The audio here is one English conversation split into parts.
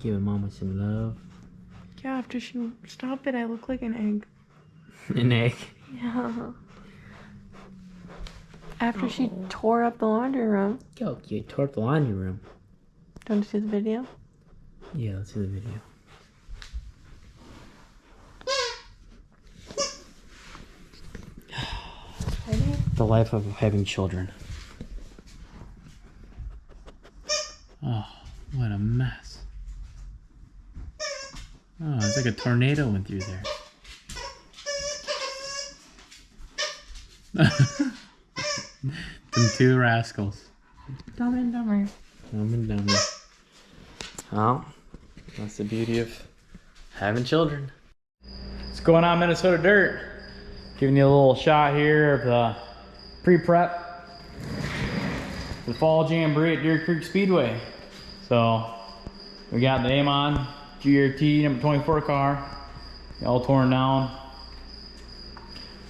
Giving mama some love. Yeah, after she... Stop it, I look like an egg. An egg? Yeah. After she tore up the laundry room. Yo, you tore up the laundry room. Do you want to see the video? Yeah, let's see the video. Ready? The life of having children. Oh, what a mess. Oh, it's like a tornado went through there. Them two rascals. Dumb and Dumber. Dumb and Dumber. Oh, that's the beauty of having children. What's going on, Minnesota Dirt? Giving you a little shot here of the pre-prep. The fall Jamboree at Deer Creek Speedway. So, we got the Amon GRT number 24 car. All torn down.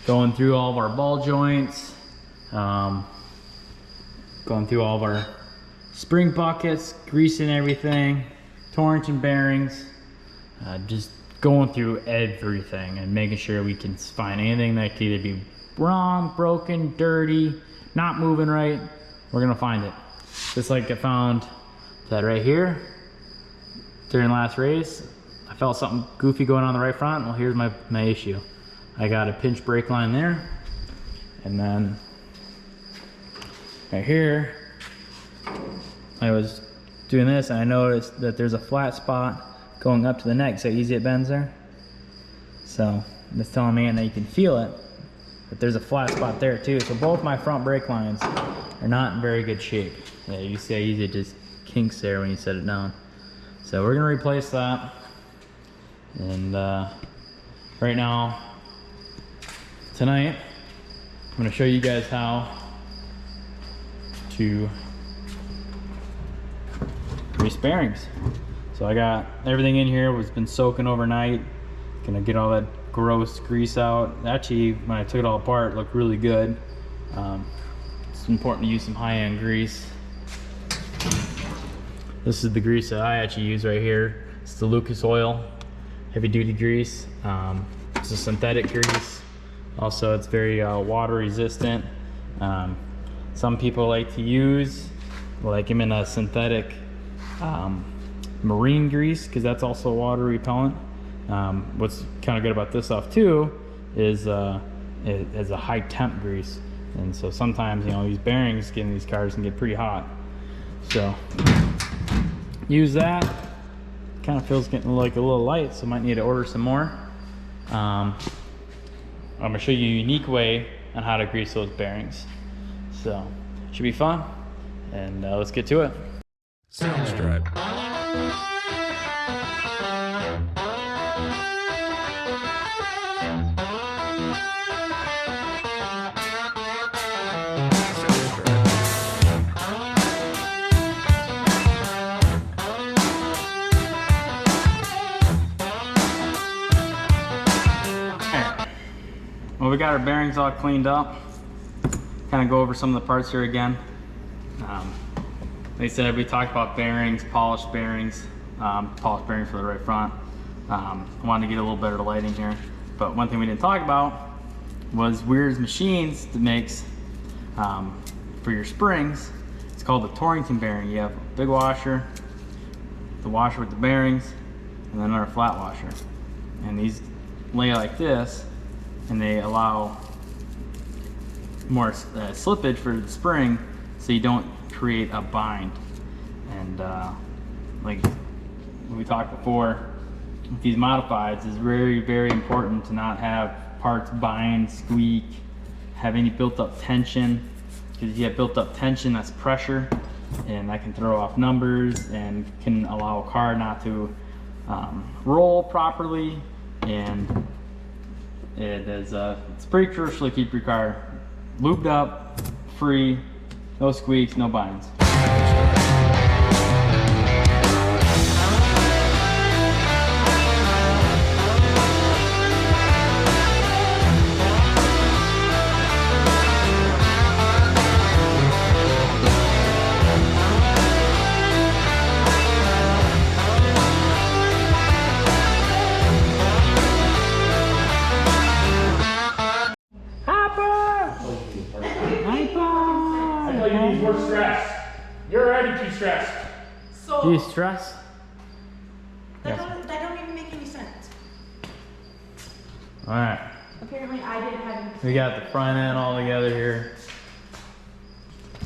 Going through all of our ball joints. Going through all of our spring buckets, greasing everything, torrenting bearings, just going through everything and making sure we can find anything that could either be wrong, broken, dirty, not moving right. We're gonna find it. Just like I found that right here during last race. I felt something goofy going on the right front. Well, here's my issue. I got a pinch brake line there, and then right here, I was doing this and I noticed that there's a flat spot going up to the neck. So easy it bends there. So it's telling me, and you can feel it, but there's a flat spot there too. So both my front brake lines are not in very good shape. Yeah, you see how easy it just kinks there when you set it down. So we're gonna replace that. And right now, tonight, I'm gonna show you guys how to grease bearings. So I got everything in here was been soaking overnight. Gonna get all that gross grease out. Actually, when I took it all apart, it looked really good. It's important to use some high-end grease. This is the grease that I actually use right here. It's the Lucas Oil heavy-duty grease. It's a synthetic grease. Also, it's very water resistant. Some people like to use, like them in a synthetic marine grease, because that's also water repellent. What's kind of good about this stuff too is it has a high temp grease, and so sometimes, you know, these bearings in these cars can get pretty hot. So use that. Kind of feels getting like a little light, so might need to order some more. I'm gonna show you a unique way on how to grease those bearings. So should be fun, and let's get to it. Soundstripe. Well, we got our bearings all cleaned up. Kind of go over some of the parts here again. Like I said, we talked about bearings, polished bearings for the right front. I wanted to get a little better lighting here. But one thing we didn't talk about was Weir's machines that makes for your springs. It's called the Torrington bearing. You have a big washer, the washer with the bearings, and then another flat washer. And these lay like this, and they allow more slippage for the spring, so you don't create a bind. And like we talked before, with these modifieds, it's very, very important to not have parts bind, squeak, have any built up tension, because if you have built up tension, that's pressure, and that can throw off numbers and can allow a car not to roll properly. And it's pretty crucial to keep your car lubed up, free, no squeaks, no binds. Do you stress? That don't even make any sense. All right. Apparently I didn't have. We got the front end all together here.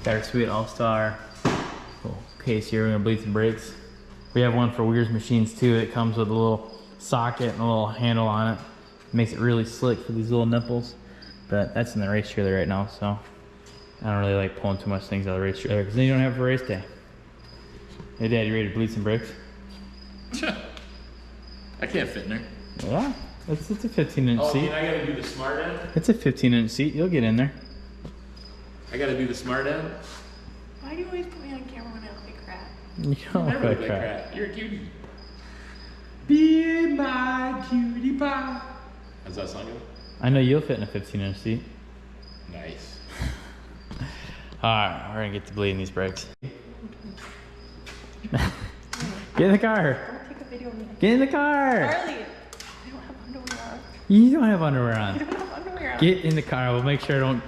Got our sweet all-star little case here. We're gonna bleed some brakes. We have one for Weir's machines too. It comes with a little socket and a little handle on it. Makes it really slick for these little nipples. But that's in the race trailer right now, so I don't really like pulling too much things out of the race trailer because then you don't have it for race day. Hey Dad, you ready to bleed some brakes? I can't fit in there. Yeah, it's a 15-inch Oh, seat. I gotta do the smart end? It's a 15-inch seat. You'll get in there. I gotta do the smart end? Why do you always put me on camera when I look like crap? You don't look Never like look crap. like crap. You're a cutie. Be my cutie pie. How's that song go? I know you'll fit in a 15-inch seat. Nice. Alright, we're gonna get to bleeding these brakes. Get in the car. Don't take a video of me. Get in the car. Charlie, I don't have underwear on. You don't have underwear I on. don't have underwear on. Get in the car. We'll make sure I don't.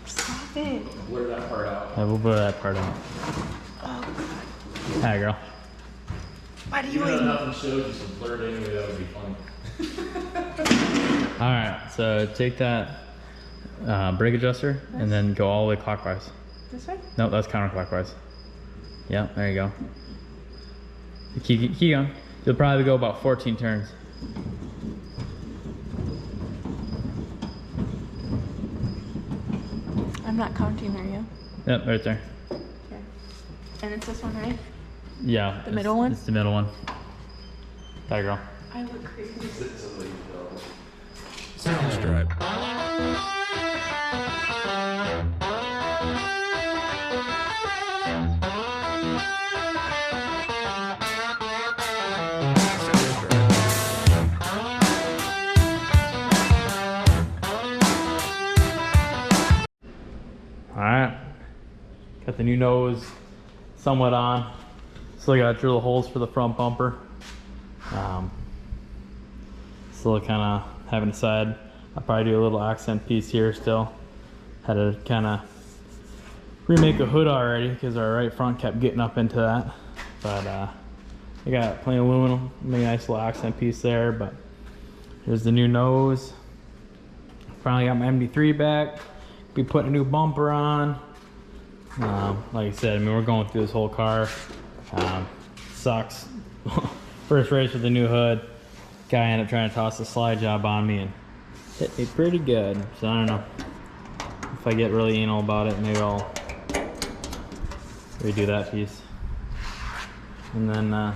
Stop it. Blur that part out. We'll blur that part out. Oh God. Hi, girl. Why do you Even though always? nothing shows, just to blur it anyway, that would be fun. Alright, so take that brake adjuster and then go all the way clockwise. This way? No, that's counterclockwise. Yep, there you go. Keep going. You'll probably go about 14 turns. I'm not counting, are you? Yep, right there. Okay. And it's this one, right? Yeah. The middle one? It's the middle one. Hi, girl. I look crazy. Sound stripe. Alright. Got the new nose somewhat on. Still got to drill the holes for the front bumper. Still kind of having to decide. I'll probably do a little accent piece here still. Had to kind of remake a hood already because our right front kept getting up into that. But I got plenty of aluminum. Make a nice little accent piece there. But here's the new nose. Finally got my MD3 back. Be putting a new bumper on. Like I said, I mean, we're going through this whole car. Sucks. First race with the new hood. Guy ended up trying to toss a slide job on me and hit me pretty good. So I don't know. If I get really anal about it, maybe I'll redo that piece. And then, like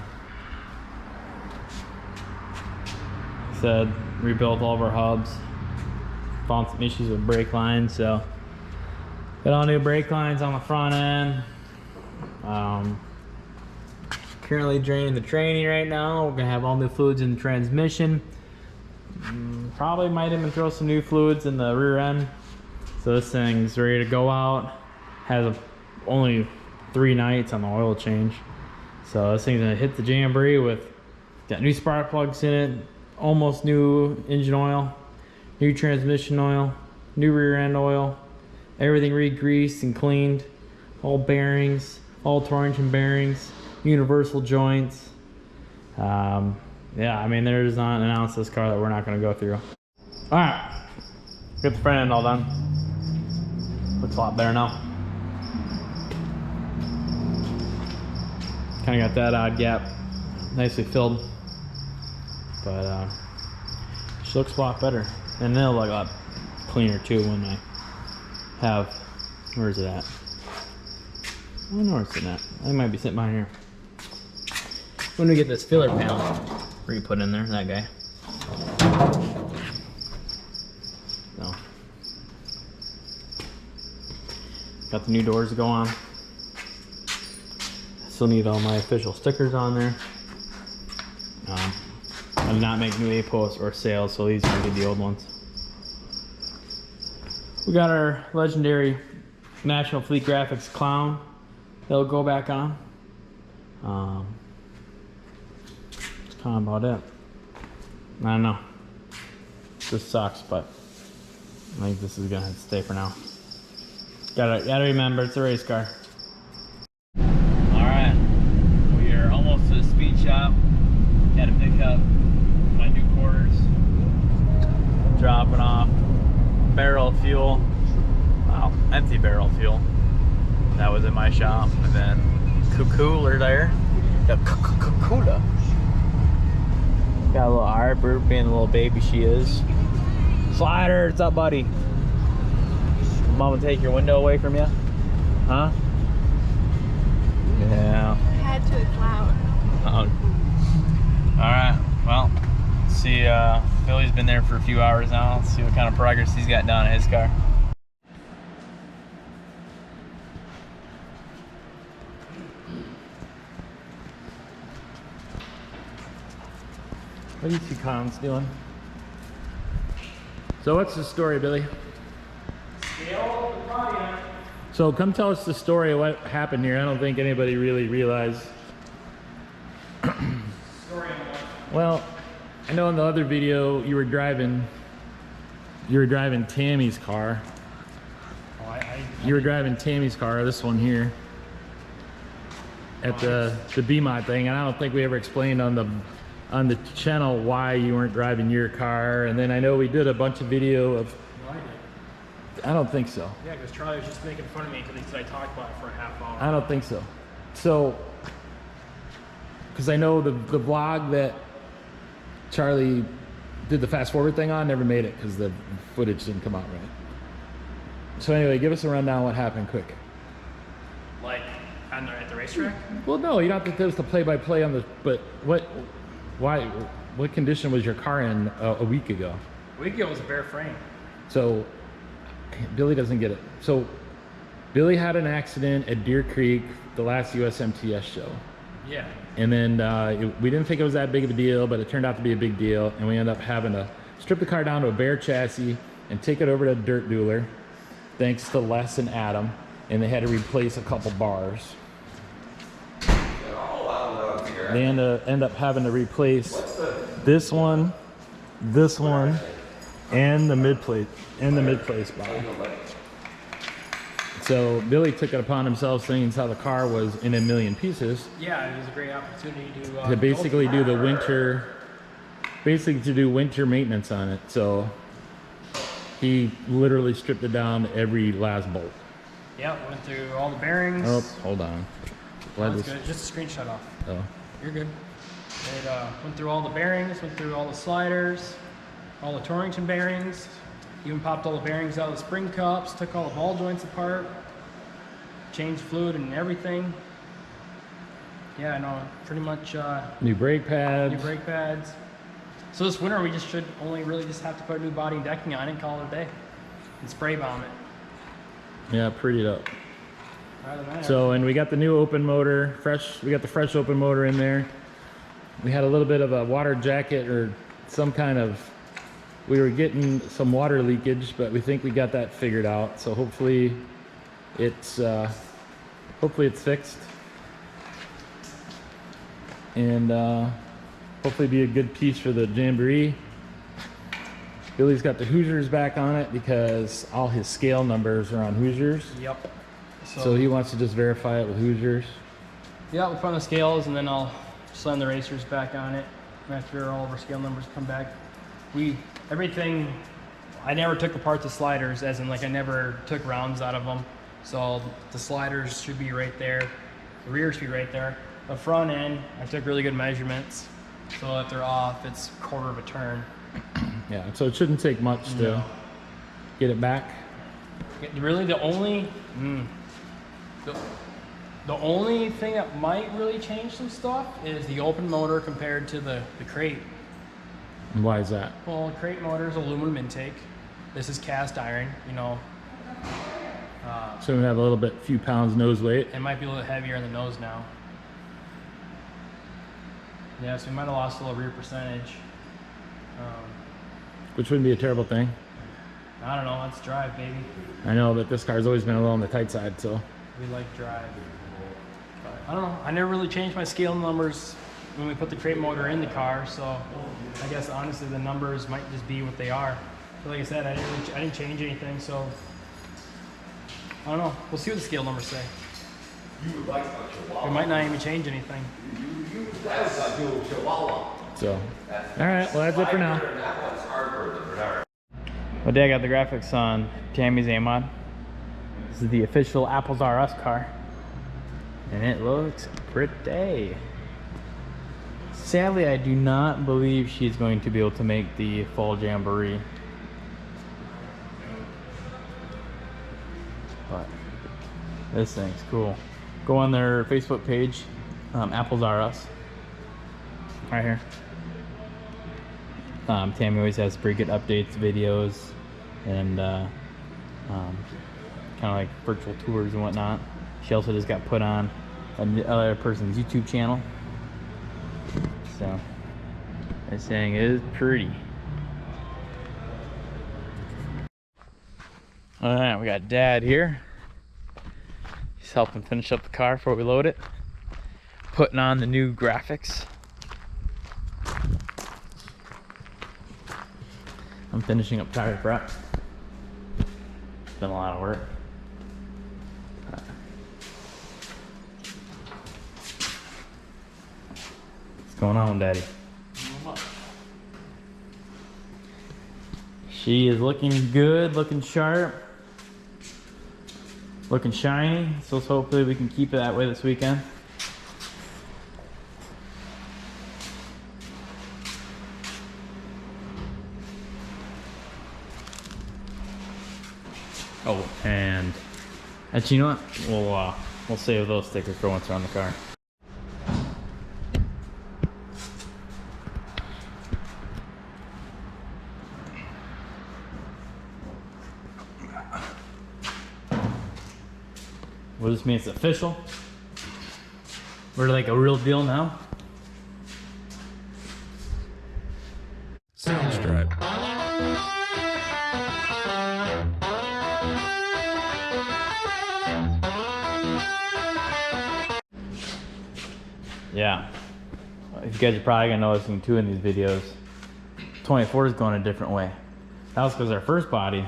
I said, rebuilt all of our hubs. Found some issues with brake lines, so got all new brake lines on the front end. Currently draining the training right now. We're gonna have all new fluids in the transmission. Probably might even throw some new fluids in the rear end. So this thing's ready to go out. Has only 3 nights on the oil change. So this thing's gonna hit the Jamboree with, got new spark plugs in it, almost new engine oil, new transmission oil, new rear end oil, everything re-greased and cleaned, all bearings, all torsion bearings, universal joints. Yeah, I mean, there's not an ounce of this car that we're not going to go through. All right, get the front end all done. Looks a lot better now. Kind of got that odd gap nicely filled, but she looks a lot better, and it'll look a lot cleaner too when I have. Where's it at? I don't know where it's sitting at. I might be sitting behind here. When we get this filler panel, where you put in there, that guy. So, got the new doors to go on. Still need all my official stickers on there. I did not make new A-posts or sails, so these are gonna be the old ones. We got our legendary National Fleet Graphics clown that'll go back on. That's kind of about it. I don't know. This sucks, but I think this is gonna have to stay for now. Gotta remember, it's a race car. barrel fuel. That was in my shop. And then cooler there. The cooler. Got a little Arbor being the little baby she is. Slider, what's up, buddy? Mama take your window away from you? Huh? Yeah. I had to, it's loud. Alright, well, see, Billy's been there for a few hours now. Let's see what kind of progress he's got done in his car. What are you two clowns doing? So what's the story, Billy? So come tell us the story of what happened here. I don't think anybody really realized. Well, I know in the other video you were driving Tammy's car. You were driving Tammy's car, this one here, at the BMOD thing, and I don't think we ever explained on the channel why you weren't driving your car. And then I know we did a bunch of video of. I don't think so. Yeah, because Charlie was just making fun of me because he said I talked about it for a half hour. I don't think so. So, because I know the vlog that Charlie did the fast forward thing on never made it because the footage didn't come out right. So anyway, give us a rundown what happened quick. Like at the racetrack? Well, no, you don't have to give us the play-by-play on the. But what condition was your car in a week ago? A week ago was a bare frame. So Billy doesn't get it. So Billy had an accident at Deer Creek, the last USMTS show. Yeah. And then we didn't think it was that big of a deal, but it turned out to be a big deal. And we ended up having to strip the car down to a bare chassis and take it over to a dirt dueler, thanks to Les and Adam. And they had to replace a couple bars. They end up having to replace this one, and the mid-plate, bar. So Billy took it upon himself, seeing how the car was in a million pieces. Yeah, it was a great opportunity to basically do the winter, to do winter maintenance on it. So he literally stripped it down to every last bolt. Yeah, went through all the bearings. Oh, hold on. That's good. Just a screenshot off. Oh. You're good. It went through all the bearings, went through all the sliders, all the Torrington bearings, even popped all the bearings out of the spring cups, took all the ball joints apart, changed fluid and everything. Yeah, I know, pretty much New brake pads. new brake pads. So this winter we just should only really just have to put new body and decking on it and call it a day. And spray bomb it. Yeah, prettied up. Other than that, So, and we got the new open motor, we got the fresh open motor in there. We had a little bit of a water jacket or some kind of, we were getting some water leakage, but we think we got that figured out. So hopefully it's fixed. And hopefully be a good piece for the Jamboree. Billy's got the Hoosiers back on it because all his scale numbers are on Hoosiers. Yep. So he wants to just verify it with Hoosiers. Yeah, we'll put on the scales and then I'll slam the racers back on it after all of our scale numbers come back. Everything, I never took apart the sliders, as in like I never took rounds out of them. So the sliders should be right there. The rear should be right there. The front end, I took really good measurements. So if they're off, it's a quarter of a turn. Yeah, so it shouldn't take much to get it back. Really the only thing that might really change some stuff is the open motor compared to the crate. And why is that? Well, crate motor is aluminum intake. This is cast iron, you know. So we have a little bit, few pounds nose weight. It might be a little heavier in the nose now. Yeah, so we might have lost a little rear percentage. Which wouldn't be a terrible thing. I don't know, let's drive, baby. I know that this car's always been a little on the tight side, so. We like drive. But I don't know, I never really changed my scale numbers when we put the crate motor in the car, so I guess honestly the numbers might just be what they are. But like I said, I didn't change anything, so I don't know. We'll see what the scale numbers say. We might not even change anything. So, all right, well that's it for now. Well, Dad got the graphics on Tammy's A-Mod. This is the official Apples R Us car. And it looks pretty. Sadly, I do not believe she's going to be able to make the fall Jamboree. But this thing's cool. Go on their Facebook page, Apples R Us. Right here. Tammy always has pretty good updates, videos, and kind of like virtual tours and whatnot. She also just got put on another person's YouTube channel. So this thing is pretty. All right, we got Dad here. He's helping finish up the car before we load it. Putting on the new graphics. I'm finishing up tire prep. It's been a lot of work. What's going on, Daddy? She is looking good, looking sharp, looking shiny. So hopefully we can keep it that way this weekend. Oh, and actually, you know what? We'll save those stickers for once we're on the car. Well, this means it's official. We're like a real deal now. Soundstripe. Yeah, if you guys are probably gonna noticing too in these videos, 24 is going a different way. That was because our first body,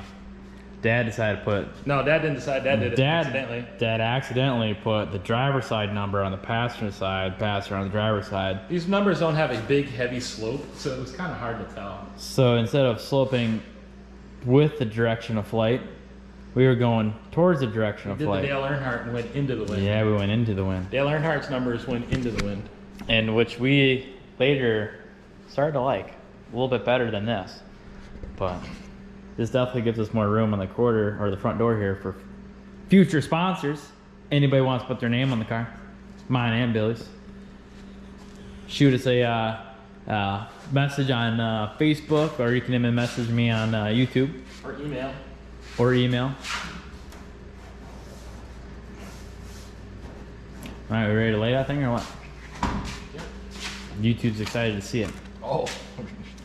Dad decided to put. No, Dad didn't decide. Dad did it accidentally. Dad accidentally put the driver's side number on the passenger side, passenger on the driver's side. These numbers don't have a big, heavy slope, so it was kind of hard to tell. So instead of sloping with the direction of flight, we were going towards the direction of flight. Did the Dale Earnhardt and went into the wind. Yeah, we went into the wind. Dale Earnhardt's numbers went into the wind. And which we later started to like a little bit better than this. But this definitely gives us more room on the quarter or the front door here for future sponsors. Anybody wants to put their name on the car, mine and Billy's. Shoot us a message on Facebook, or you can even message me on YouTube. Or email. Or email. All right, we ready to lay that thing or what? Yep. YouTube's excited to see it. Oh.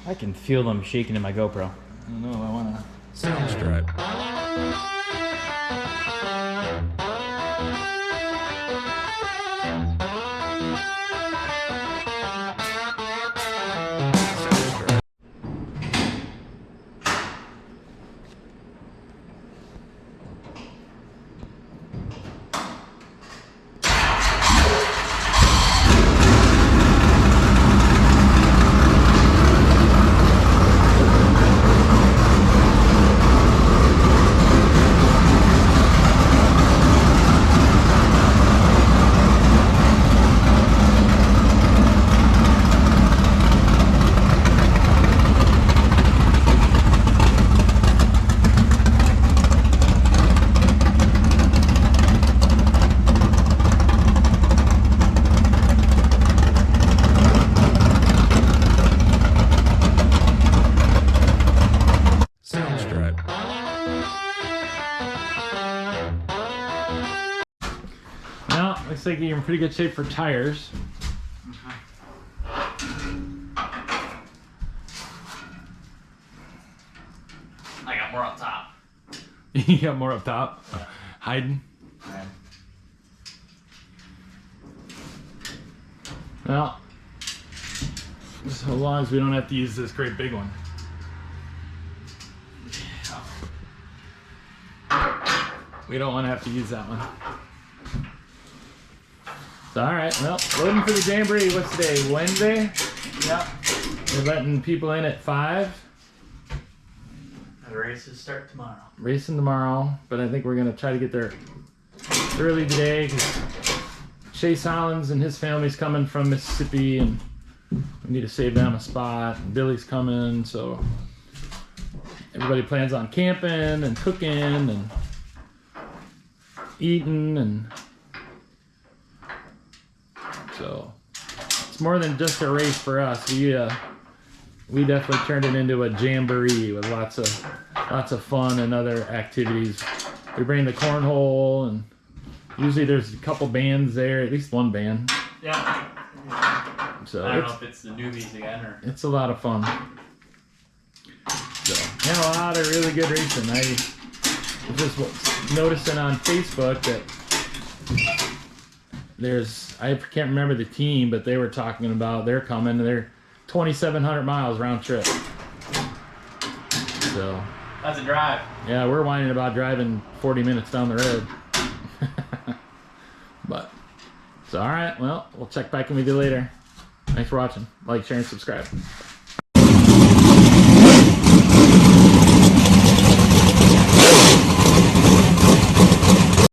I can feel them shaking in my GoPro. I don't know, I wanna. Soundstripe. Well, looks like you're in pretty good shape for tires. I got more on top. You got more up top? Yeah. Hiding? Okay. Well, so long as we don't have to use this great big one. We don't want to have to use that one. So, all right, well, loading for the Jamboree. What's today, Wednesday? Yep. We're letting people in at 5. The races start tomorrow. Racing tomorrow, but I think we're gonna try to get there early today because Chase Hollins and his family's coming from Mississippi, and we need to save them a spot. And Billy's coming, so everybody plans on camping and cooking and eating, and so it's more than just a race for us. We definitely turned it into a jamboree with lots of fun and other activities. We bring the cornhole, and usually there's a couple bands there, at least one band. Yeah. So I don't know if it's the newbies again or. it's a lot of fun. So, and a lot of really good racing. I just was noticing on Facebook that I can't remember the team, but they were talking about they're coming. They're 2,700 miles round trip. So That's a drive. yeah, we're whining about driving 40 minutes down the road. But so all right, well, we'll check back in with you later. Thanks for watching. Like, share, and subscribe. Bye.